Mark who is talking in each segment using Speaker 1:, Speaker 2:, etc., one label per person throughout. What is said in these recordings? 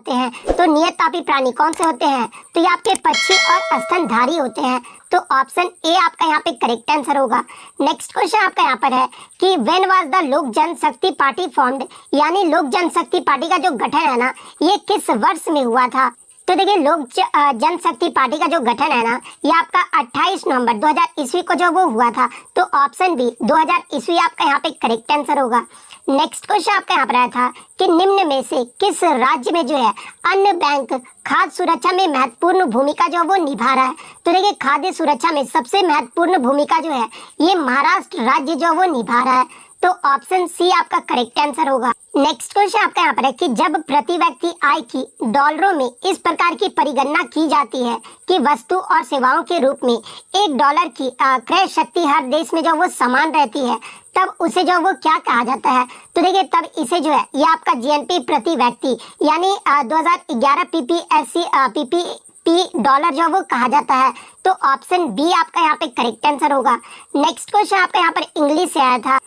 Speaker 1: होते हैं। तो नियततापी प्राणी कौन से होते हैं? तो ये आपके पक्षी और स्तनधारी होते हैं। तो ऑप्शन ए आपका यहाँ पे करेक्ट आंसर होगा। नेक्स्ट क्वेश्चन आपका यहाँ पर है कि व्हेन वाज द लोक जनशक्ति पार्टी फॉर्म्ड, यानी लोक जनशक्ति पार्टी का जो गठन है ना, ये किस वर्ष में हुआ था? तो देखिए लोक जनशक्ति पार्टी का जो गठन है ना, ये आपका 28 नवंबर 2000 ईस्वी को जो वो हुआ था। तो ऑप्शन बी 2000 ईस्वी आपका यहाँ पे करेक्ट आंसर होगा। नेक्स्ट क्वेश्चन आपका यहाँ पर आया था कि निम्न में से किस राज्य में जो है अन्न बैंक खाद्य सुरक्षा में महत्वपूर्ण भूमिका जो वो निभा रहा है? तो देखिए खाद्य सुरक्षा में सबसे महत्वपूर्ण भूमिका जो है ये महाराष्ट्र राज्य जो वो निभा रहा है। तो ऑप्शन सी आपका करेक्ट आंसर होगा। नेक्स्ट क्वेश्चन आपका यहाँ पर है कि जब प्रति व्यक्ति आय की डॉलरों में इस प्रकार की परिगणना की जाती है कि वस्तु और सेवाओं के रूप में $1 की क्रय शक्ति हर देश में जो वो समान रहती है, तब उसे जो वो क्या कहा जाता है? तो देखिए तब इसे जो है ये आपका जीएनपी प्रति व्यक्ति यानी 2011 पीपी डॉलर जो वो कहा जाता है। तो ऑप्शन बी आपका यहाँ पे करेक्ट आंसर होगा। नेक्स्ट क्वेश्चन आपका यहाँ पर इंग्लिश से आया था,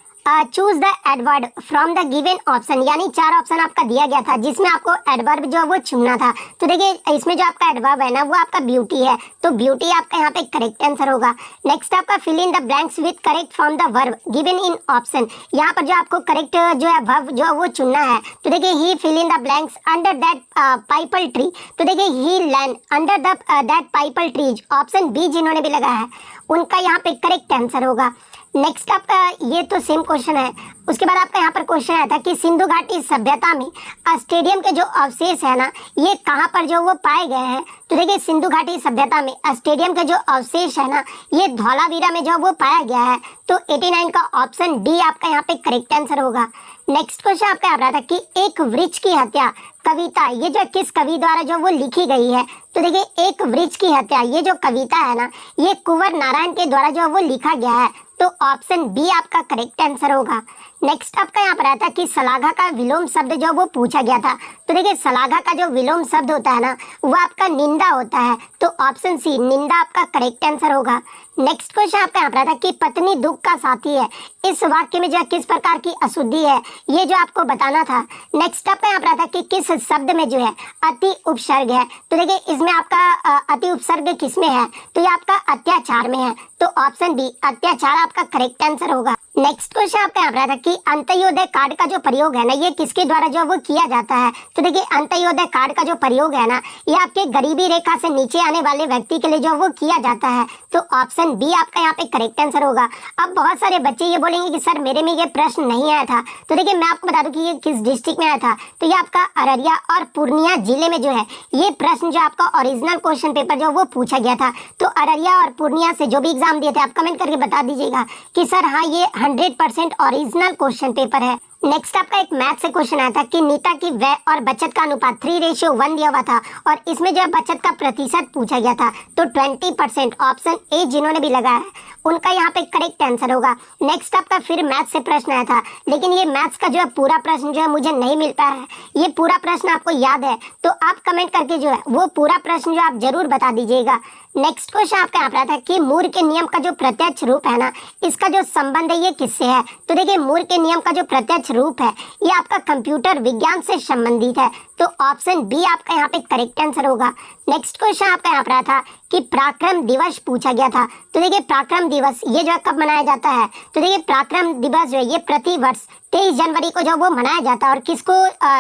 Speaker 1: choose the Edward from the given option, यानी 4 ऑप्शन आपका दिया गया था जिसमें आपको एडवर्ब जो वो चुनना था। तो देखिए इसमें जो आपका एडवर्ब है ना वो आपका ब्यूटी है, तो ब्यूटी आपका यहाँ पे करेक्ट आंसर होगा। नेक्स्ट आपका fill in the blanks with correct from the verb given in option, यहाँ पर जो आपको करेक्ट जो है वर्ब जो वो चुनना है। तो देखिए ही fill in the blanks under that pipal tree, तो देखिए ही land under the that pipal trees, option B जिन्होंने भी लगाया है उनका यहाँ पे करेक्ट आंसर होगा। नेक्स्ट आपका ये तो सेम क्वेश्चन है, उसके बाद आपका यहाँ पर क्वेश्चन आया था कि सिंधु घाटी सभ्यता में स्टेडियम के जो अवशेष है ना ये कहाँ पर जो वो पाए गए हैं? तो देखिए सिंधु घाटी सभ्यता में स्टेडियम के जो अवशेष है ना ये धौलावीरा में जो वो पाया गया है। तो 89 का ऑप्शन डी आपका यहाँ पे करेक्ट आंसर होगा। नेक्स्ट क्वेश्चन आपका आ रहा था कि एक वृक्ष की हत्या कविता ये जो किस कवि द्वारा जो वो लिखी गई है? तो देखिए एक वृक्ष की हत्या ये जो कविता है ना ये कुंवर नारायण के द्वारा जो वो लिखा गया है। तो ऑप्शन बी आपका करेक्ट आंसर होगा। नेक्स्ट आपका यहाँ पर आता है कि सलाघा का विलोम शब्द जो वो पूछा गया था। तो देखिए सलाघा का जो विलोम शब्द होता है ना वो आपका निंदा होता है। तो ऑप्शन सी निंदा आपका करेक्ट आंसर होगा। नेक्स्ट क्वेश्चन आपका यहाँ पर था कि पत्नी दुख का साथी है, इस वाक्य में जो किस प्रकार की अशुद्धि है ये जो आपको बताना था। नेक्स्ट आपका यहाँ पर था कि किस शब्द में जो है अति उपसर्ग है? तो देखिए इसमें आपका अति उपसर्ग किसमें है? तो ये आपका अत्याचार में है। तो ऑप्शन बी अत्याचार आपका करेक्ट आंसर होगा। नेक्स्ट क्वेश्चन आपका यहाँ पर था कि अंत्योदय कार्ड का जो प्रयोग है ना ये किसके द्वारा जो वो किया जाता है? तो देखिए अंत्योदय कार्ड का जो प्रयोग है ना ये आपके गरीबी रेखा से नीचे आने वाले व्यक्ति के लिए जो वो किया जाता है। तो ऑप्शन बी आपका यहाँ पे करेक्ट आंसर होगा। अब बहुत सारे बच्चे ये बोलेंगे कि सर मेरे में ये प्रश्न नहीं आया था। तो देखिए मैं आपको बता दूं कि ये किस डिस्ट्रिक्ट में आया था। तो ये आपका अररिया और पूर्णिया जिले में जो है ये प्रश्न जो आपका ओरिजिनल क्वेश्चन पेपर जो वो पूछा गया था। तो अररिया और पूर्णिया से जो भी एग्जाम दिए थे आप कमेंट करके बता दीजिएगा कि सर हाँ ये 100% ओरिजिनल क्वेश्चन पेपर है। नेक्स्ट आपका एक मैथ से क्वेश्चन आया था कि नीता की व्यय और बचत का अनुपात 3:1 दिया हुआ था और इसमें जो है बचत का प्रतिशत पूछा गया था। तो 20%, ऑप्शन ए जिन्होंने भी लगाया है उनका यहाँ पे करेक्ट आंसर होगा। नेक्स्ट आपका फिर मैथ से प्रश्न आया था, लेकिन ये मैथ्स का जो है पूरा प्रश्न जो है मुझे नहीं मिल पाया है। ये पूरा प्रश्न आपको याद है तो आप कमेंट करके जो है वो पूरा प्रश्न जो आप जरूर बता दीजिएगा। नेक्स्ट क्वेश्चन आपका यहाँ पर था कि मूर के नियम का जो प्रत्यक्ष रूप है ना इसका जो संबंध है ये किससे है? तो देखिए मूर के नियम का जो प्रत्यक्ष रूप है ये आपका कंप्यूटर विज्ञान से संबंधित है। तो ऑप्शन बी आपका यहाँ पे करेक्ट आंसर होगा। नेक्स्ट क्वेश्चन आपका यहाँ पर था कि पराक्रम दिवस पूछा गया था। तो देखिए पराक्रम दिवस ये जो है कब मनाया जाता है? तो देखिए पराक्रम दिवस जो है ये प्रति वर्ष 23 जनवरी को जो वो मनाया जाता है और किसको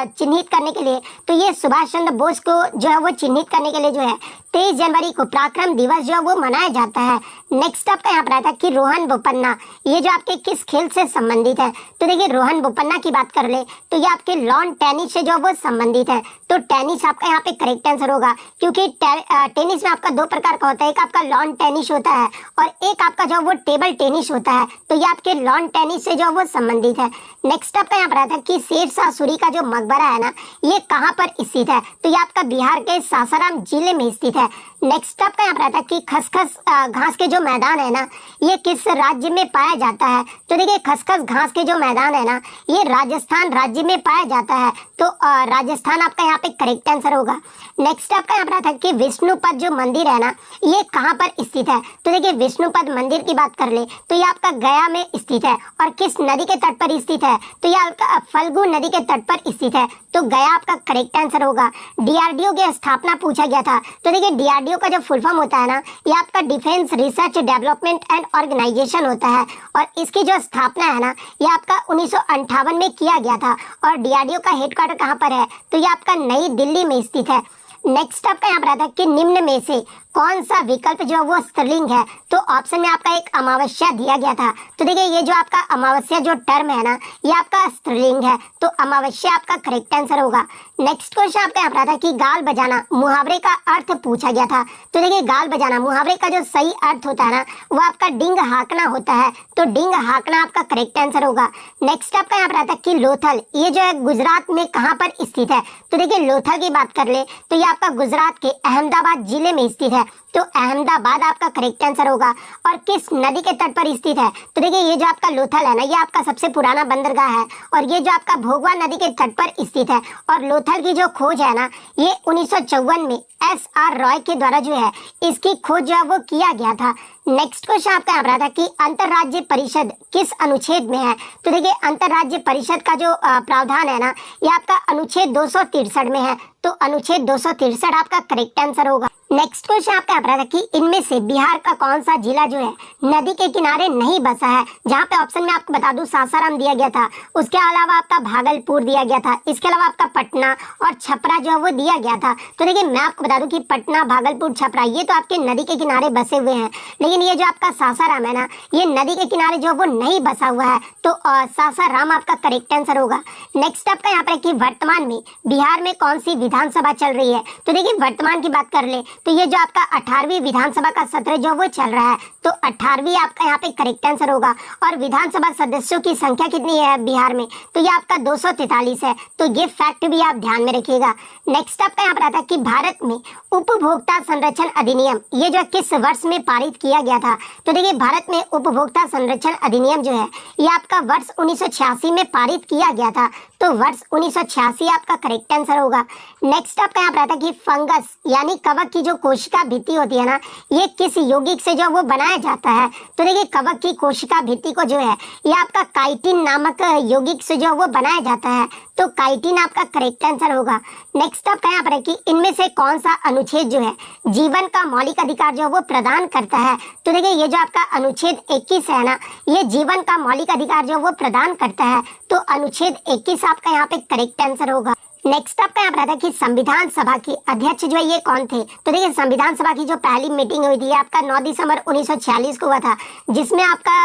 Speaker 1: चिन्हित करने के लिए? तो ये सुभाष चंद्र बोस को जो है वो चिन्हित करने के लिए जो है 23 जनवरी को पराक्रम दिवस जो है वो मनाया जाता है। नेक्स्ट आपका यहाँ पर था कि रोहन बोपन्ना ये जो आपके किस खेल से संबंधित है? तो देखिए रोहन बोपन्ना की बात कर ले तो ये आपके लॉन टेनिस से जो वो संबंधित है। तो टेनिस आपका यहाँ पे करेक्ट आंसर होगा क्योंकि टेनिस में आपका 2 प्रकार का होता है, एक आपका लॉन टेनिस होता है और एक आपका जो वो टेबल टेनिस होता है। तो ये आपके लॉन टेनिस से जो वो संबंधित है। नेक्स्ट आपका यहाँ पर था कि शेरशाह सूरी का जो मकबरा है ना ये कहाँ पर स्थित है? तो ये आपका बिहार के सासाराम जिले में स्थित है। नेक्स्ट आपका यहाँ पर था कि खसखस घास के जो मैदान है ना ये किस राज्य में पाया जाता है? तो देखिए खसखस घास के जो मैदान है ना ये राजस्थान राज्य में पाया जाता है। तो राजस्थान आपका यहाँ पे करेक्ट आंसर होगा। नेक्स्ट आपका यहाँ पर था कि विष्णुपद जो मंदिर है ना ये कहाँ पर स्थित है? तो देखिए विष्णुपद मंदिर की बात कर ले तो ये आपका गया में स्थित है और किस नदी के तट पर स्थित है? है, तो ये आपका फल्गु नदी के तट पर स्थित है, तो गया आपका करेक्ट आंसर होगा। डीआरडीओ की स्थापना पूछा गया था, तो देखिए डीआरडीओ का जो फुल फॉर्म होता है ना, ये आपका defence research development and organisation होता है, और इसकी जो स्थापना है ना, ये आपका 1958 में किया गया था। और डीआरडीओ का हेडक्वार्टर कहाँ पर है, तो ये आपका नई दिल्ली में स्थित है। नेक्स्ट आपका यहाँ पर आता है कि निम्न में से कौन सा विकल्प जो है वो स्त्रीलिंग है, तो ऑप्शन में आपका एक अमावस्या दिया गया था, तो देखिए ये जो आपका अमावस्या जो टर्म है ना, ये आपका स्त्रीलिंग है, तो अमावस्या आपका करेक्ट आंसर होगा। नेक्स्ट क्वेश्चन आपका यहाँ पर आता है कि गाल बजाना मुहावरे का अर्थ पूछा गया था, तो देखिए गाल बजाना मुहावरे का जो सही अर्थ होता है ना, वो आपका डिंग हाकना होता है, तो डिंग हाकना आपका करेक्ट आंसर होगा। नेक्स्ट आपका यहाँ पर आता है कि लोथल, ये जो है गुजरात में कहाँ पर स्थित है, तो देखिए लोथल की बात कर ले तो ये आपका गुजरात के अहमदाबाद जिले में स्थित है, तो अहमदाबाद आपका करेक्ट आंसर होगा। और किस नदी के तट पर स्थित है, तो देखिए ये जो आपका लोथल है ना, ये आपका सबसे पुराना बंदरगाह है, और ये जो आपका भोगवा नदी के तट पर स्थित है। और लोथल की जो खोज है ना, ये 1954 में SR रॉय के द्वारा जो है इसकी खोज जो है वो किया गया था। नेक्स्ट क्वेश्चन आपका यहाँ पर आता है कि अंतर्राज्य परिषद किस अनुच्छेद में है, तो देखिए अंतर्राज्य परिषद का जो प्रावधान है ना, ये आपका अनुच्छेद 263 में है, तो अनुच्छेद 263 आपका करेक्ट आंसर होगा। नेक्स्ट क्वेश्चन आपका यहाँ पर आता है कि इनमें से बिहार का कौन सा जिला जो है नदी के किनारे नहीं बसा है, जहाँ पे ऑप्शन में आपको बता दूं सासाराम दिया गया था, उसके अलावा आपका भागलपुर दिया गया था, इसके अलावा आपका पटना और छपरा जो है वो दिया गया था। तो देखिए मैं आपको बता दूं कि पटना, भागलपुर, छपरा ये तो आपके नदी के किनारे बसे हुए हैं, लेकिन ये जो आपका सासाराम है ना, ये नदी के किनारे जो वो नहीं बसा हुआ है, तो सासाराम आपका करेक्ट आंसर होगा। नेक्स्ट आपका यहाँ पर कि वर्तमान में बिहार में कौन सी विधानसभा चल रही है, तो देखिए वर्तमान की बात कर ले तो ये जो आपका 18वीं विधानसभा का सत्र जो वो चल रहा है, तो 18वीं आपका यहाँ पे करेक्ट आंसर होगा। और विधानसभा सदस्यों की संख्या कितनी है बिहार में, तो ये आपका 243 है, तो ये फैक्ट भी आप ध्यान में रखिएगा। नेक्स्ट आपका यहाँ पर आता है कि भारत में उपभोक्ता संरक्षण अधिनियम ये जो किस वर्ष में पारित किया गया था, तो देखिए भारत में उपभोक्ता संरक्षण अधिनियम जो है ये आपका वर्ष 1986 में पारित किया गया था, तो वर्ष 1986 आपका करेक्ट आंसर होगा। नेक्स्ट आपका यहाँ पर आता है कि फंगस यानी कवक की जो कोशिका भित्ति होती है ना, ये किस यौगिक से जो वो बनाया जाता है, तो देखिए कवक की कोशिका भित्ति को जो है ये आपका काइटिन नामक यौगिक से जो वो बनाया जाता है, तो काइटिन आपका करेक्ट आंसर होगा। नेक्स्ट आपका यहाँ पर है कि इनमें से कौन सा अनुच्छेद जो है जीवन का मौलिक अधिकार जो वो प्रदान करता है, तो देखिए ये जो आपका अनुच्छेद 21 है ना, ये जीवन का मौलिक अधिकार जो वो प्रदान करता है, तो अनुच्छेद 21 आपका यहाँ पे करेक्ट आंसर होगा। नेक्स्ट आपका यहाँ पर आता है कि संविधान सभा के अध्यक्ष जो है ये कौन थे, तो देखिए संविधान सभा की जो पहली मीटिंग हुई थी आपका 9 दिसंबर 1946 को हुआ था, जिसमें आपका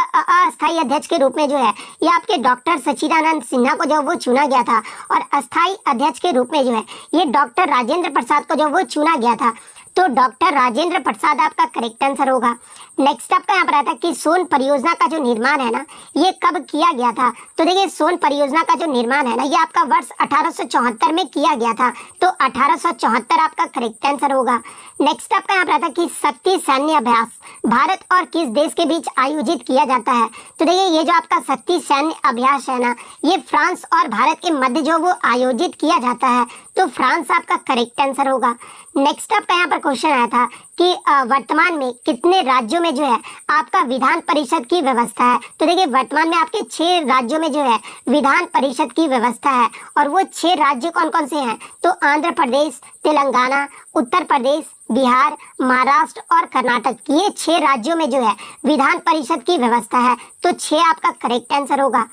Speaker 1: अस्थायी अध्यक्ष के रूप में जो है ये आपके डॉक्टर सच्चिदानंद सिन्हा को जो वो चुना गया था, और अस्थायी अध्यक्ष के रूप में जो है ये डॉक्टर राजेंद्र प्रसाद को जो वो चुना गया था, तो डॉक्टर राजेंद्र प्रसाद आपका करेक्ट आंसर होगा। नेक्स्ट आपका यहाँ पर आता है कि सोन परियोजना का जो निर्माण है ना, ये कब किया गया था, तो देखिए सोन परियोजना का जो निर्माण है ना, ये आपका वर्ष 1874 में किया गया था, तो 1874 आपका करेक्ट आंसर होगा। नेक्स्ट आपका यहाँ पर आता है कि शक्ति सैन्य अभ्यास भारत और किस देश के बीच आयोजित किया जाता है, तो देखिए ये जो आपका शक्ति सैन्य अभ्यास है ना, ये फ्रांस और भारत के मध्य जो वो आयोजित किया जाता है, तो फ्रांस आपका करेक्ट आंसर होगा। नेक्स्ट आपका यहाँ पर क्वेश्चन आया था कि वर्तमान में कितने राज्यों में जो है आपका विधान परिषद की व्यवस्था है, तो देखिए वर्तमान में आपके 6 राज्यों में जो है विधान परिषद की व्यवस्था है, और वो 6 राज्य कौन कौन से हैं, तो आंध्र प्रदेश, तेलंगाना, उत्तर प्रदेश, बिहार, महाराष्ट्र और कर्नाटक, ये 6 राज्यों में जो है विधान परिषद की व्यवस्था है, तो 6 आपका करेक्ट आंसर होगा।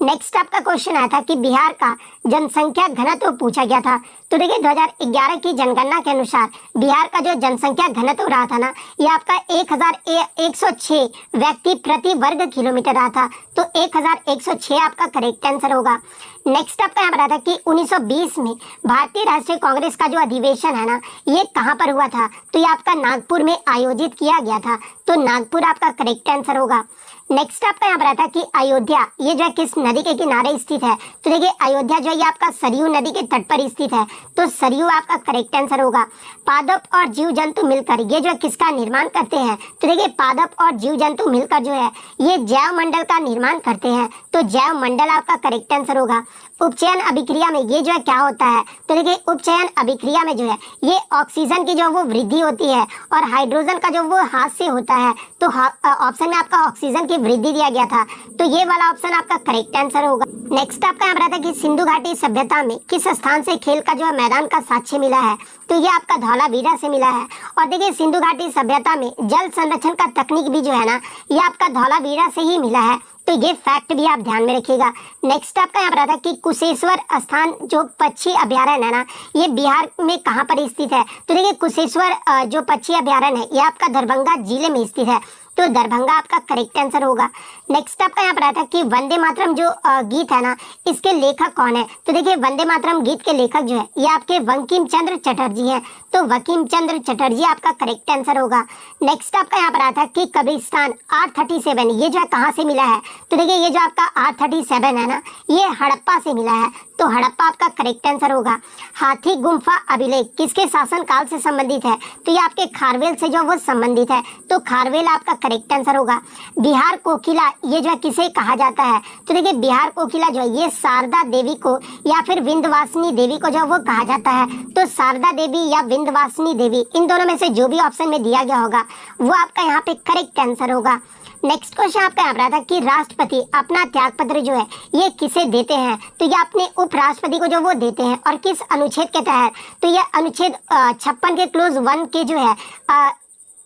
Speaker 1: नेक्स्ट आपका क्वेश्चन आया था कि बिहार का जनसंख्या घनत्व पूछा गया था, तो देखिए 2011 की जनगणना के अनुसार बिहार का जो जनसंख्या घनत्व रहा था ना, ये आपका 1106 व्यक्ति प्रति वर्ग किलोमीटर रहा था, तो 1106 आपका करेक्ट आंसर होगा। नेक्स्ट आपका यहाँ पर आता है कि 1920 में भारतीय राष्ट्रीय कांग्रेस का जो अधिवेशन है ना, ये कहाँ पर हुआ था, तो ये आपका नागपुर में आयोजित किया गया था, तो नागपुर आपका करेक्ट आंसर होगा। नेक्स्ट आपका यहाँ पर आता है कि अयोध्या ये जो है किस नदी के किनारे स्थित है, तो देखिए अयोध्या जो है ये आपका सरयू नदी के तट पर स्थित है, तो सरयू आपका करेक्ट आंसर होगा। पादप और जीव जंतु मिलकर ये जो है किसका निर्माण करते हैं, तो देखिए पादप और जीव जंतु मिलकर जो है ये जैव मंडल का निर्माण करते हैं, तो जैव मंडल आपका करेक्ट आंसर होगा। उपचयन अभिक्रिया में ये जो है क्या होता है, तो देखिए उपचयन अभिक्रिया में जो है ये ऑक्सीजन की जो वो वृद्धि होती है और हाइड्रोजन का जो वो हाथ से होता है। तो ऑप्शन में आपका ऑक्सीजन की वृद्धि दिया गया था, तो ये वाला ऑप्शन आपका करेक्ट आंसर होगा। नेक्स्ट आपका यहाँ पर आता है कि सिंधु घाटी सभ्यता में किस स्थान से खेल का जो है मैदान का साक्ष्य मिला है, तो ये आपका धौलावीरा से मिला है। और देखिए सिंधु घाटी सभ्यता में जल संरक्षण का तकनीक भी जो है ना ये आपका धौलावीरा से ही मिला है, तो ये फैक्ट भी आप ध्यान में रखिएगा। नेक्स्ट आपका यहाँ पर आता है कि कुशेश्वर स्थान जो पक्षी अभ्यारण्य है ना ये बिहार में कहाँ पर स्थित है, तो देखिए कुशेश्वर जो पक्षी अभ्यारण्य है ये आपका दरभंगा जिले में स्थित है, तो दरभंगा आपका करेक्ट आंसर होगा। नेक्स्ट आपका यहाँ पर आता है कि वंदे मातरम जो गीत है ना इसके लेखक कौन है, तो देखिए वंदे मातरम गीत के लेखक जो है ये आपके बंकिम चंद्र चटर्जी हैं, तो बंकिम चंद्र चटर्जी आपका करेक्ट आंसर होगा। नेक्स्ट आपका यहाँ पर आता है कि कब्रिस्तान R37 ये जो है कहाँ से मिला है, तो देखिए ये जो आपका R37 है ना ये हड़प्पा से मिला है, तो हड़प्पा आपका करेक्ट आंसर होगा। हाथी गुम्फा अभिलेख किसके शासन काल से संबंधित है, तो ये आपके खारवेल से जो वो संबंधित है, तो खारवेल आपका करेक्ट आंसर होगा। बिहार कोकिला ये जो है किसे कहा जाता है, तो देखिए बिहार कोकिला जो है ये शारदा देवी को या फिर विंध्यवासिनी देवी को जो वो कहा जाता है, तो शारदा देवी या विंध्यवासिनी देवी इन दोनों में से जो भी ऑप्शन में दिया गया होगा वो आपका यहाँ पे करेक्ट आंसर होगा। नेक्स्ट क्वेश्चन आपका यहाँ पर आता है कि राष्ट्रपति अपना त्याग पत्र जो है ये किसे देते हैं, तो ये अपने उपराष्ट्रपति को जो वो देते हैं और किस अनुच्छेद के तहत, तो ये अनुच्छेद 56 के क्लोज 1 के जो है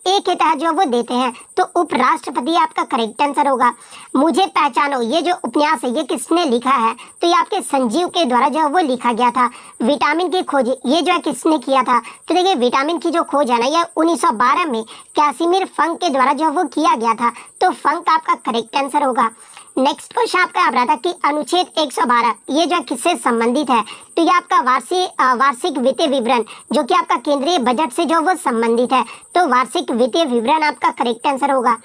Speaker 1: ए के तहत जो वो देते हैं, तो उपराष्ट्रपति आपका करेक्ट आंसर होगा। मुझे पहचानो ये जो उपन्यास है ये किसने लिखा है, तो ये आपके संजीव के द्वारा जो है वो लिखा गया था। विटामिन की खोज ये जो है किसने किया था, तो देखिए विटामिन की जो खोज है ना ये 1912 में कैसिमिर फंक के द्वारा जो वो किया गया था, तो फंक आपका करेक्ट आंसर होगा। नेक्स्ट क्वेश्चन आपका आ रहा था कि अनुच्छेद 112 ये जो किससे संबंधित है, तो ये आपका वार्षिक वित्तीय विवरण जो कि आपका केंद्रीय बजट से जो वो संबंधित है, तो वार्षिक वित्तीय विवरण आपका करेक्ट आंसर होगा।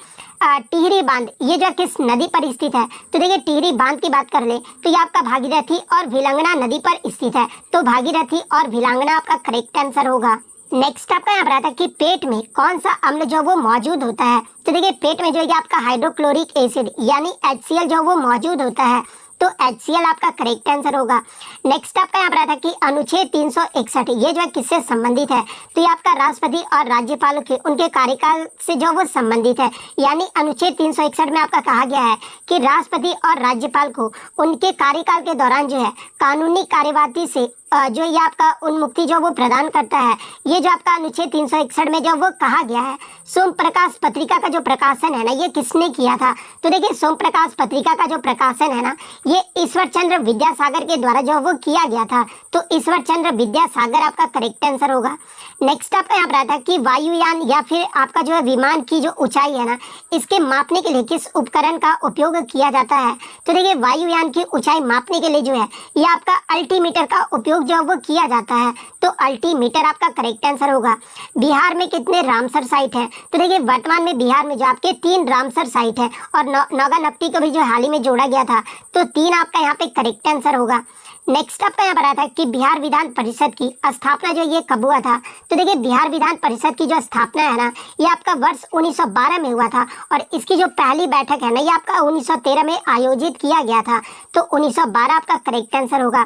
Speaker 1: टिहरी बांध ये जो किस नदी पर स्थित है, तो देखिए टिहरी बांध की बात कर ले तो ये आपका भागीरथी और भिलंगना नदी पर स्थित है, तो भागीरथी और भिलंगना आपका करेक्ट आंसर होगा। नेक्स्ट आपका यहाँ पर आता है कि पेट में कौन सा अम्ल जो वो मौजूद होता है, तो देखिए पेट में जो है आपका हाइड्रोक्लोरिक एसिड यानी HCl जो वो मौजूद होता है, तो HCl आपका करेक्ट आंसर होगा। नेक्स्ट आपका यहाँ पर आता है कि अनुच्छेद 361 ये जो है किससे संबंधित है, तो ये आपका राष्ट्रपति और राज्यपालों के उनके कार्यकाल से जो वो संबंधित है, यानी अनुच्छेद 361 में आपका कहा गया है कि राष्ट्रपति और राज्यपाल को उनके कार्यकाल के दौरान जो है कानूनी कार्यवाही से जो ये आपका उन्मुक्ति जो वो प्रदान करता है, ये जो आपका अनुच्छेद 361 में जो वो कहा गया है। सोम प्रकाश पत्रिका का जो प्रकाशन है ना ये किसने किया था, तो देखिए सोम प्रकाश पत्रिका का जो प्रकाशन है ना ये ईश्वर चंद्र विद्यासागर के द्वारा जो वो किया गया था, तो ईश्वर चंद्र विद्यासागर आपका करेक्ट आंसर होगा। नेक्स्ट आपका यहाँ पर आता है कि वायुयान या फिर आपका जो है विमान की जो ऊंचाई है ना इसके मापने के लिए किस उपकरण का उपयोग किया जाता है, तो देखिए वायुयान की ऊंचाई मापने के लिए जो है ये आपका अल्टीमीटर का उपयोग जो वो किया जाता है, तो अल्टीमीटर आपका करेक्ट आंसर होगा। बिहार में कितने रामसर साइट है, तो देखिए वर्तमान में बिहार में जो आपके 3 रामसर साइट है और नौगा नपटी को भी जो हाल ही में जोड़ा गया था, तो 3 आपका यहाँ पे करेक्ट आंसर होगा। नेक्स्ट आपका यहाँ पर आता है कि बिहार विधान परिषद की स्थापना जो ये कब हुआ था, तो देखिए बिहार विधान परिषद की जो स्थापना है ना ये आपका वर्ष 1912 में हुआ था और इसकी जो पहली बैठक है ना ये आपका 1913 में आयोजित किया गया था, तो 1912 आपका करेक्ट आंसर होगा।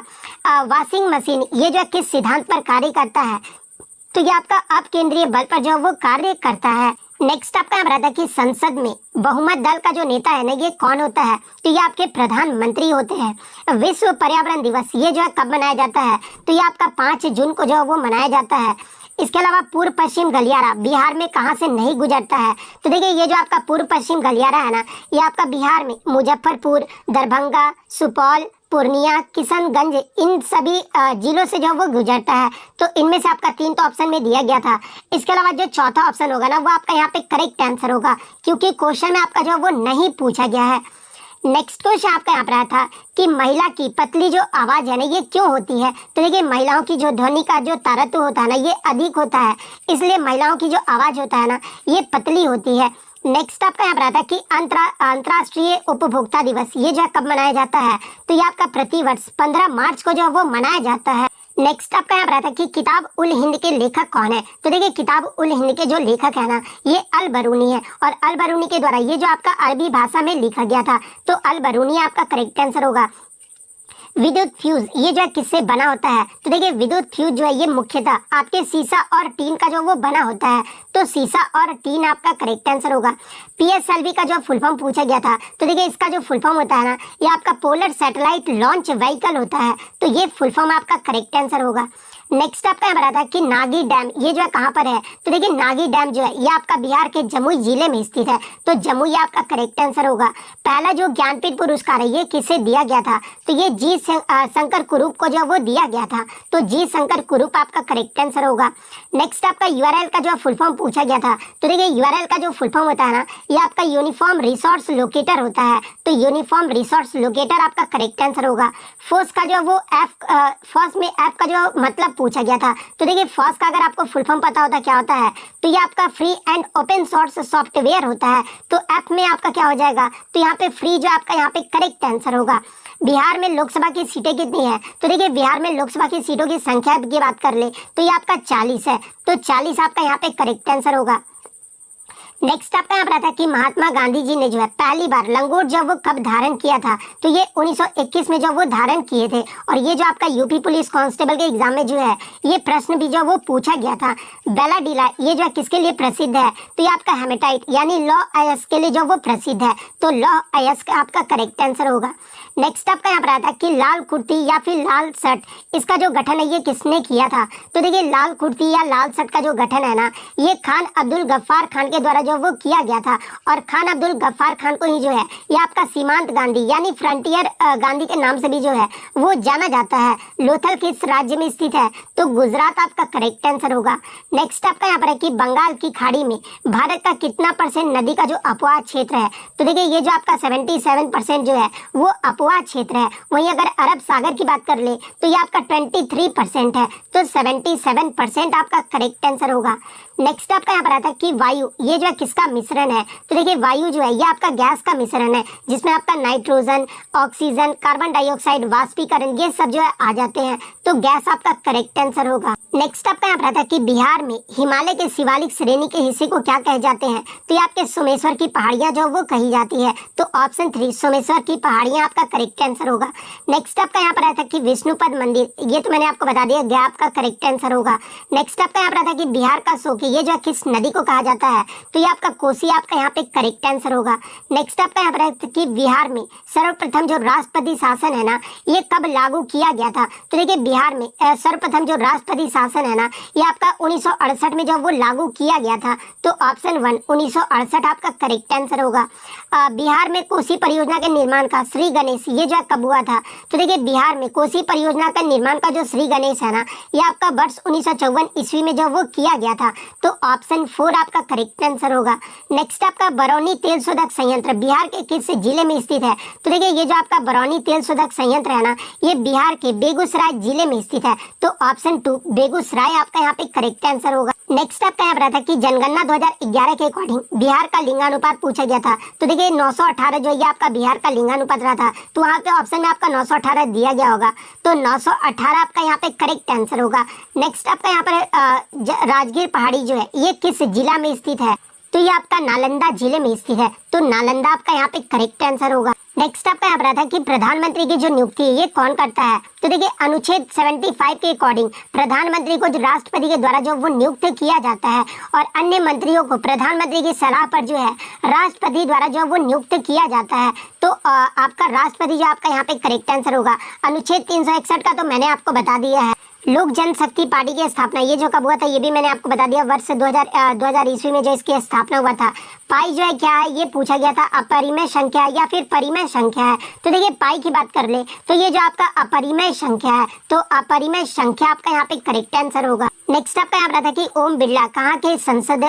Speaker 1: वॉशिंग मशीन ये जो किस सिद्धांत पर कार्य करता है, तो ये आपका अपकेंद्रीय बल पर जो वो कार्य करता है। नेक्स्ट आपका यहाँ रहता है कि संसद में बहुमत दल का जो नेता है ना ये कौन होता है, तो ये आपके प्रधानमंत्री होते हैं। विश्व पर्यावरण दिवस ये जो है कब मनाया जाता है, तो ये आपका 5 जून को जो है वो मनाया जाता है। इसके अलावा पूर्व पश्चिम गलियारा बिहार में कहाँ से नहीं गुजरता है, तो देखिए ये जो आपका पूर्व पश्चिम गलियारा है ना ये आपका बिहार में मुजफ्फरपुर, दरभंगा, सुपौल, पूर्णिया, किशनगंज इन सभी जिलों से जो वो गुजरता है, तो इनमें से आपका 3 तो ऑप्शन में दिया गया था। इसके अलावा जो चौथा ऑप्शन होगा ना वो आपका यहाँ पे करेक्ट आंसर होगा क्योंकि क्वेश्चन में आपका जो वो नहीं पूछा गया है। नेक्स्ट क्वेश्चन आपका यहाँ पर आया था कि महिला की पतली जो आवाज है ना ये क्यों होती है, तो देखिए महिलाओं की जो ध्वनि का जो तारतम्य होता है ना ये अधिक होता है, इसलिए महिलाओं की जो आवाज होता है ना ये पतली होती है। नेक्स्ट आपका यहाँ पर आता है कि अंतर्राष्ट्रीय उपभोक्ता दिवस ये जो कब मनाया जाता है, तो ये आपका प्रतिवर्ष 15 मार्च को जो वो मनाया जाता है। नेक्स्ट आपका यहाँ पर आता है कि किताब उल हिंद के लेखक कौन है, तो देखिए किताब उल हिंद के जो लेखक है ना ये अल बरूनी है और अल बरूनी के द्वारा ये जो आपका अरबी भाषा में लिखा गया था, तो अल बरूनी आपका करेक्ट आंसर होगा। विद्युत फ्यूज ये जो है किससे बना होता है? तो देखिए विद्युत फ्यूज जो है ये मुख्यतः आपके सीसा और टीन का जो वो बना होता है। तो सीसा और टीन आपका करेक्ट आंसर होगा। पीएसएलवी का जो फुल फॉर्म पूछा गया था, तो देखिए इसका जो फुल फॉर्म होता है ना, ये आपका पोलर सैटेलाइट लॉन्च व्हीकल होता है। तो ये फुल फॉर्म आपका करेक्ट आंसर होगा। नेक्स्ट आपका यहाँ बताया था कि नागी डैम ये जो है कहाँ पर है? तो देखिए नागी डैम जो है ये आपका बिहार के जमुई जिले में स्थित है। तो जमुई आपका करेक्ट आंसर होगा। पहला जो ज्ञानपीठ पुरस्कार है ये किसे दिया गया था? तो ये जी शंकर कुरूप को जो वो दिया गया था। तो जी शंकर कुरूप आपका करेक्ट आंसर होगा। नेक्स्ट आपका यूआरएल का जो फुल फॉर्म पूछा गया था, तो देखिए यूआरएल का जो फुल फॉर्म होता है ना, ये आपका यूनिफॉर्म रिसोर्स लोकेटर होता है। तो यूनिफॉर्म रिसोर्स लोकेटर आपका करेक्ट आंसर होगा। फोर्स का जो वो फोर्स में एफ का जो मतलब पूछा गया था, तो देखिए फोर्स का अगर आपको फुल फॉर्म पता होता क्या होता है, तो ये आपका free and open source software होता है। तो एफ में आपका क्या हो जाएगा? तो यहाँ पे फ्री जो आपका यहाँ पे करेक्ट आंसर होगा। बिहार में लोकसभा की सीटें कितनी है? तो देखिए बिहार में लोकसभा की सीटों की संख्या की बात कर ले तो ये आपका 40 है। तो 40 आपका यहाँ पे करेक्ट आंसर होगा। नेक्स्ट आपका यहाँ पर आता है कि महात्मा गांधी जी ने जो है पहली बार लंगोट जब वो कब धारण किया था? तो ये 1921 में जब वो धारण किए थे। और ये जो आपका यूपी पुलिस कांस्टेबल के एग्जाम में जो है ये प्रश्न भी जो वो पूछा गया था। बेलाडीला ये जो है किसके लिए प्रसिद्ध है? तो ये आपका हेमेटाइट यानी लॉ अयस्क के लिए जो वो प्रसिद्ध है। तो लॉ अयस्क आपका करेक्ट आंसर होगा। नेक्स्ट आपका यहाँ पर आता है कि लाल कुर्ती या फिर लाल शर्ट, इसका जो गठन है ये किसने किया था? तो देखिए लाल कुर्ती या लाल शर्ट का जो गठन है ना, ये खान अब्दुल गफ्फार खान के द्वारा जो वो किया गया था। और खान अब्दुल गफ्फार खान को ही जो है ये आपका सीमांत गांधी यानी फ्रंटियर गांधी के नाम से भी जो है वो जाना जाता है। लोथल किस राज्य में स्थित है? तो गुजरात आपका करेक्ट आंसर होगा। नेक्स्ट आपका यहाँ पर है कि बंगाल की खाड़ी में भारत का कितना % नदी का जो अपवाह क्षेत्र है? तो देखिए ये जो आपका 77% जो है वो अपवाह क्षेत्र है। वहीं अगर अरब सागर की बात कर ले तो ये आपका 23% है। तो 77% आपका करेक्ट आंसर होगा। नेक्स्ट आपका यहाँ पर आता है कि वायु ये जो है किसका मिश्रण है? तो देखिए वायु जो है ये आपका गैस का मिश्रण है, जिसमें आपका नाइट्रोजन, ऑक्सीजन, कार्बन डाइऑक्साइड, वाष्पीकरण ये सब जो है आ जाते हैं। तो गैस आपका करेक्ट आंसर होगा। नेक्स्ट आपका यहाँ पर आता है कि बिहार में हिमालय के शिवालिक श्रेणी के हिस्से को क्या कहे जाते हैं? तो ये आपके सोमेश्वर की पहाड़ियां जो वो कही जाती है। तो ऑप्शन 3 सोमेश्वर की पहाड़ियां आपका करेक्ट आंसर होगा। नेक्स्ट आपका यहाँ पर आता है कि विष्णुपद मंदिर, ये तो मैंने आपको बता दिया, गया आपका करेक्ट आंसर होगा। नेक्स्ट आपका यहाँ पर आता है कि बिहार का शोक ये जो किस नदी को कहा जाता है? तो ये आपका कोसी आपका यहाँ पे करेक्ट आंसर होगा। नेक्स्ट आपका यहाँ पर है कि बिहार में सर्वप्रथम जो राष्ट्रपति शासन है ना, ये कब लागू किया गया था? तो देखिए बिहार में सर्वप्रथम जो राष्ट्रपति शासन है ना, ये आपका 1968 में जब वो लागू किया गया था। तो ऑप्शन 1 1968 आपका करेक्ट आंसर होगा। बिहार में कोसी परियोजना के निर्माण का श्री गणेश ये जो कब हुआ था? तो देखिए बिहार में कोसी परियोजना का निर्माण का जो श्री गणेश है ना, ये आपका वर्ष 1954 ईस्वी में जब वो किया गया था। तो ऑप्शन 4 आपका करेक्ट आंसर होगा। नेक्स्ट आपका बरौनी तेल शोधक संयंत्र बिहार के किस जिले में स्थित है? तो देखिए ये जो आपका बरौनी तेल शोधक संयंत्र है ना, ये बिहार के बेगूसराय जिले में स्थित है। तो ऑप्शन 2 बेगूसराय आपका यहाँ पे करेक्ट आंसर होगा। नेक्स्ट आपका यहाँ पर आता है कि जनगणना 2011 के अकॉर्डिंग बिहार का लिंगानुपात पूछा गया था। तो देखिए 918 जो ये आपका बिहार का लिंगानुपात रहा था। तो वहाँ पे ऑप्शन में आपका 918 दिया गया होगा। तो 918 आपका यहाँ पे करेक्ट आंसर होगा। नेक्स्ट आपका यहाँ पर राजगीर पहाड़ी जो है ये किस जिला में स्थित है? तो ये आपका नालंदा जिले में स्थित है। तो नालंदा आपका यहाँ पे करेक्ट आंसर होगा। नेक्स्ट आपका यहाँ पर आता है कि प्रधानमंत्री की जो नियुक्ति है ये कौन करता है? तो देखिए अनुच्छेद 75 के अकॉर्डिंग प्रधानमंत्री को जो राष्ट्रपति के द्वारा जो वो नियुक्त किया जाता है और अन्य मंत्रियों को प्रधानमंत्री की सलाह पर जो है राष्ट्रपति द्वारा जो वो नियुक्त किया जाता है। तो आपका राष्ट्रपति जो आपका यहाँ पे करेक्ट आंसर होगा। अनुच्छेद 361 का तो मैंने आपको बता दिया है। लोक जनशक्ति पार्टी की स्थापना ये जो कब हुआ था ये भी मैंने आपको बता दिया, वर्ष 2000 ईस्वी में जो इसकी स्थापना हुआ था। पाई जो है क्या है ये पूछा गया था, अपरिमेय संख्या या फिर परिमेय संख्या है? तो देखिए पाई की बात कर ले तो ये जो आपका अपरिमेय संख्या है। तो अपरिमेय संख्या आपका यहाँ पे करेक्ट आंसर होगा। नेक्स्ट आपका यहाँ पर था कि ओम बिरला कहाँ के संसद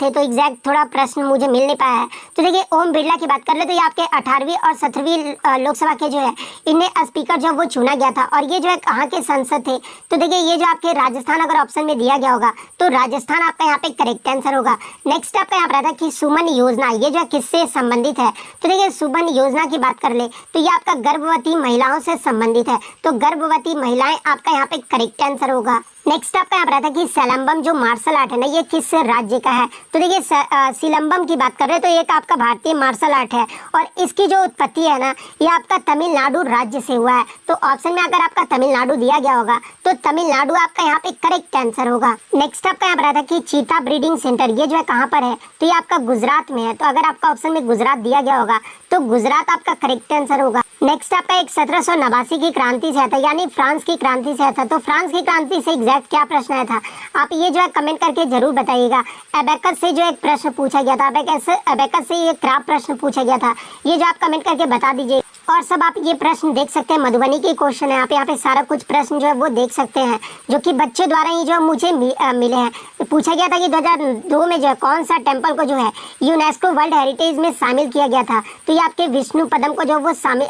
Speaker 1: थे? तो एग्जैक्ट थोड़ा प्रश्न मुझे मिल नहीं पाया है। तो देखिए ओम बिरला की बात कर ले तो ये आपके 18वीं और 17वीं लोकसभा के जो है इन्हें स्पीकर जब वो चुना गया था। और ये जो है कहाँ के संसद थे? तो देखिए ये जो आपके राजस्थान अगर ऑप्शन में दिया गया होगा तो राजस्थान आपका यहाँ पे करेक्ट आंसर होगा। नेक्स्ट आपका यहाँ पर था कि सुमन योजना ये जो किससे संबंधित है? तो देखिए सुमन योजना की बात कर ले तो ये आपका गर्भवती महिलाओं से संबंधित है। तो गर्भवती महिलाएं आपका यहाँ पे करेक्ट आंसर होगा। नेक्स्ट आपका यहाँ पर आता है कि सेलम्बम जो मार्शल आर्ट है ना, ये किस राज्य का है? तो देखिए सिलम्बम की बात कर रहे हैं तो एक आपका भारतीय मार्शल आर्ट है और इसकी जो उत्पत्ति है ना, ये आपका तमिलनाडु राज्य से हुआ है। तो ऑप्शन में अगर आपका तमिलनाडु दिया गया होगा तो तमिलनाडु आपका यहाँ पे करेक्ट आंसर होगा। नेक्स्ट आपका यहाँ पर आता है कि चीता ब्रीडिंग सेंटर ये जो है कहाँ पर है? तो ये आपका गुजरात में है। तो अगर आपका ऑप्शन में गुजरात दिया गया होगा तो गुजरात आपका करेक्ट आंसर होगा। नेक्स्ट आपका एक 1789 की क्रांति से आया था, यानी फ्रांस की क्रांति से आया था। तो फ्रांस की क्रांति से एग्जैक्ट क्या प्रश्न आया था, आप ये जो है कमेंट करके जरूर बताइएगा। अबेकस से जो एक प्रश्न पूछा गया था, अबेकस से ये क्राफ्ट प्रश्न पूछा गया था, ये जो आप कमेंट करके बता दीजिए। और सब आप ये प्रश्न देख सकते हैं, मधुबनी के क्वेश्चन है, आप यहाँ पे सारा कुछ प्रश्न जो है वो देख सकते हैं, जो कि बच्चे द्वारा ही जो मुझे मिले हैं। पूछा गया था कि 2002 में जो है कौन सा टेम्पल को जो है यूनेस्को वर्ल्ड हेरिटेज में शामिल किया गया था? तो ये आपके विष्णुपदम को जो वो शामिल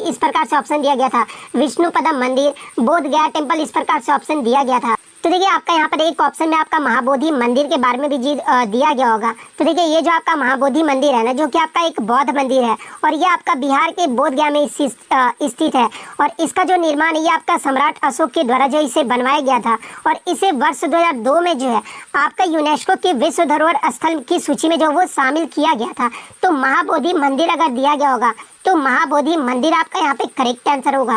Speaker 1: इस प्रकार से ऑप्शन दिया गया था, विष्णुपदम मंदिर, बोध गया टेम्पल, इस प्रकार से ऑप्शन दिया गया था। तो देखिए आपका यहाँ पर एक ऑप्शन में आपका महाबोधि मंदिर के बारे में भी दिया गया होगा। तो देखिए ये जो आपका महाबोधि मंदिर है ना, जो कि आपका एक बौद्ध मंदिर है और ये आपका बिहार के बोध गया में स्थित है और इसका जो निर्माण ये आपका सम्राट अशोक के द्वारा जो इसे बनवाया गया था और इसे वर्ष 2002 में जो है आपका यूनेस्को के विश्व धरोहर स्थल की सूची में जो वो शामिल किया गया था। तो महाबोधि मंदिर अगर दिया गया होगा तो महाबोधि मंदिर आपका यहाँ पे करेक्ट आंसर होगा।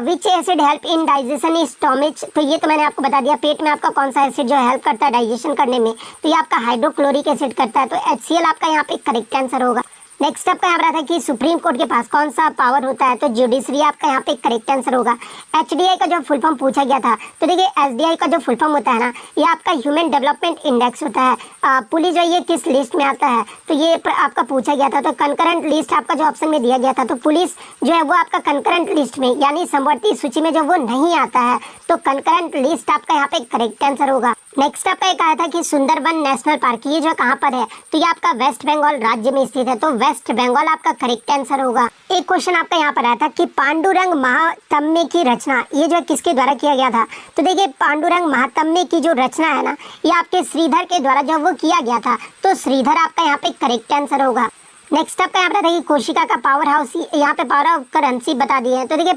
Speaker 1: विच acid help in digestion is stomach? तो ये तो मैंने आपको बता दिया, पेट में आपका कौन सा एसिड जो हेल्प करता है डाइजेशन करने में? तो ये आपका हाइड्रोक्लोरिक एसिड करता है। तो HCl आपका यहाँ पे करेक्ट आंसर होगा। नेक्स्ट आपका यहाँ पर आता है कि सुप्रीम कोर्ट के पास कौन सा पावर होता है? तो जुडिशरी आपका यहाँ पे करेक्ट आंसर होगा। HDI का जो फुल फॉर्म पूछा गया था, तो देखिए SDI का जो फुल फॉर्म होता है ना, ये आपका ह्यूमन डेवलपमेंट इंडेक्स होता है। पुलिस जो ये किस लिस्ट में आता है? तो ये आपका पूछा गया था। तो कंकरेंट लिस्ट आपका जो ऑप्शन में दिया गया था, तो पुलिस जो है वो आपका कंकरेंट लिस्ट में यानी समवर्ती सूची में जो वो नहीं आता है। तो कंकरेंट लिस्ट आपका यहाँ पे करेक्ट आंसर होगा। नेक्स्ट आपका एक आया था कि सुंदरबन नेशनल पार्क ये जो कहाँ पर है? तो ये आपका वेस्ट बंगाल राज्य में स्थित है। तो वेस्ट बंगाल आपका करेक्ट आंसर होगा। एक क्वेश्चन आपका यहाँ पर आया था कि पांडुरंग महात्म्य की रचना ये जो किसके द्वारा किया गया था? तो देखिए पांडुरंग महात्म्य की जो रचना है ना, ये आपके श्रीधर के द्वारा जो वो किया गया था। तो श्रीधर आपका यहाँ पे करेक्ट आंसर होगा। नेक्स्ट आपका यहाँ पर था कि कोशिका का पावर हाउस, यहाँ पे पावर ऑफ करेंसी बता दिए हैं। तो देखिए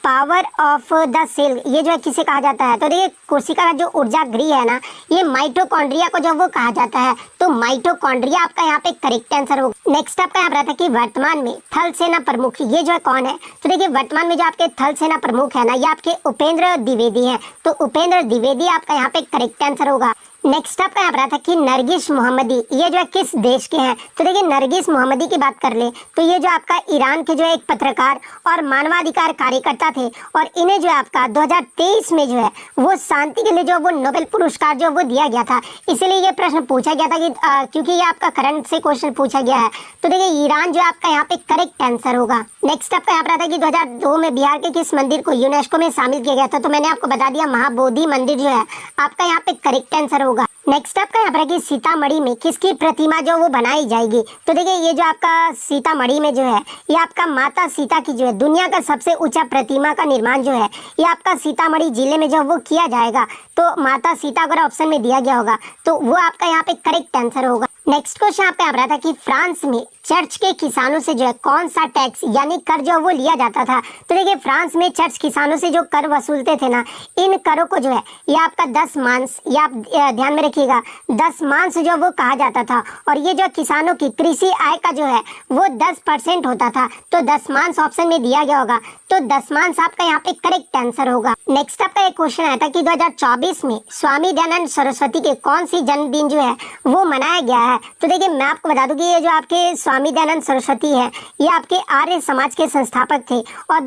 Speaker 1: पावर ऑफ द सेल ये जो है किसे कहा जाता है? तो देखिए कोशिका का जो ऊर्जा गृह है ना, ये माइटोकॉन्ड्रिया को जो वो कहा जाता है। तो माइटोकॉन्ड्रिया आपका यहाँ पे करेक्ट आंसर होगा। नेक्स्ट आपका यहाँ पर था कि वर्तमान में थल सेना प्रमुख ये जो है कौन है? तो देखिए वर्तमान में जो आपके थल सेना प्रमुख है ना, ये आपके उपेंद्र द्विवेदी हैं। तो उपेंद्र द्विवेदी आपका यहाँ पे करेक्ट आंसर होगा। नेक्स्ट आपका यहाँ पर था कि नरगिस मोहम्मदी ये जो है किस देश के हैं? तो देखिए नरगिस मोहम्मदी की बात कर ले तो ये जो आपका ईरान के जो एक पत्रकार और मानवाधिकार कार्यकर्ता थे और इन्हें जो है आपका 2023 में जो है वो शांति के लिए जो वो नोबेल पुरस्कार जो वो दिया गया था। इसीलिए ये प्रश्न पूछा गया था कि क्योंकि ये आपका करंट से क्वेश्चन पूछा गया है। तो देखिए ईरान जो आपका यहाँ पे करेक्ट आंसर होगा। नेक्स्ट आपका यहाँ पर था कि 2002 में बिहार के किस मंदिर को यूनेस्को में शामिल किया गया था? तो मैंने आपको बता दिया महाबोधि मंदिर जो है आपका यहाँ पे करेक्ट आंसर होगा। नेक्स्ट आपका यहाँ पर कि सीतामढ़ी में किसकी प्रतिमा जो वो बनाई जाएगी? तो देखिए ये जो आपका सीतामढ़ी में जो है ये आपका माता सीता की जो है दुनिया का सबसे ऊंचा प्रतिमा का निर्माण जो है ये आपका सीतामढ़ी जिले में जो वो किया जाएगा। तो माता सीता अगर ऑप्शन में दिया गया होगा तो वो आपका यहाँ पे करेक्ट आंसर होगा। नेक्स्ट क्वेश्चन आप पे आ रहा था कि फ्रांस में चर्च के किसानों से जो है कौन सा टैक्स यानी कर जो वो लिया जाता था? तो देखिए फ्रांस में चर्च किसानों से जो कर वसूलते थे ना, इन करों को जो है ये आपका 10 मांस, ये आप ध्यान में रखिएगा 10 मांस जो वो कहा जाता था और ये जो किसानों की कृषि आय का जो है वो 10% होता था। तो 10 मांस ऑप्शन में दिया गया होगा। तो 10 मांस आपका यहाँ पे करेक्ट आंसर होगा। नेक्स्ट आपका एक क्वेश्चन आया था कि 2024 में स्वामी दयानंद सरस्वती के कौन सी जन्मदिन जो है वो मनाया गया है? तो देखिए मैं आपको बता दूं कि ये जो आपके स्वामी दयानंद सरस्वती है ये आपके आर्य समाज के संस्थापक थे और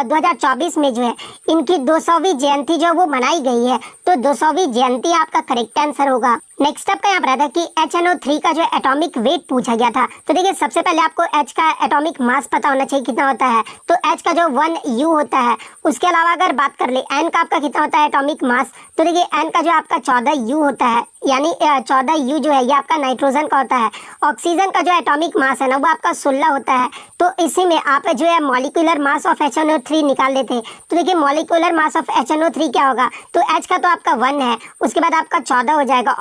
Speaker 1: 2024 में जो है इनकी 200वीं जयंती जो वो मनाई गई है। तो 200वीं जयंती आपका करेक्ट आंसर होगा। नेक्स्ट आपका यहाँ पर आता है कि HNO3 का जो एटॉमिक वेट पूछा गया था। तो देखिए सबसे पहले आपको H का एटॉमिक मास पता होना चाहिए कितना होता है। तो H का जो 1U होता है, उसके अलावा अगर बात कर ले N का आपका कितना होता है एटॉमिक मास? तो देखिए N का जो आपका 14U होता है, यानी 14U जो है ये आपका नाइट्रोजन का होता है। ऑक्सीजन का जो एटॉमिक मास है ना वो आपका 16 होता है। तो इसी में आप जो है मॉलिक्यूलर मास ऑफ HNO3 निकाल लेते हैं। तो देखिए मॉलिक्यूलर मास ऑफ HNO3 क्या होगा? तो H का तो आपका 1 है, उसके बाद आपका 14 हो जाएगा और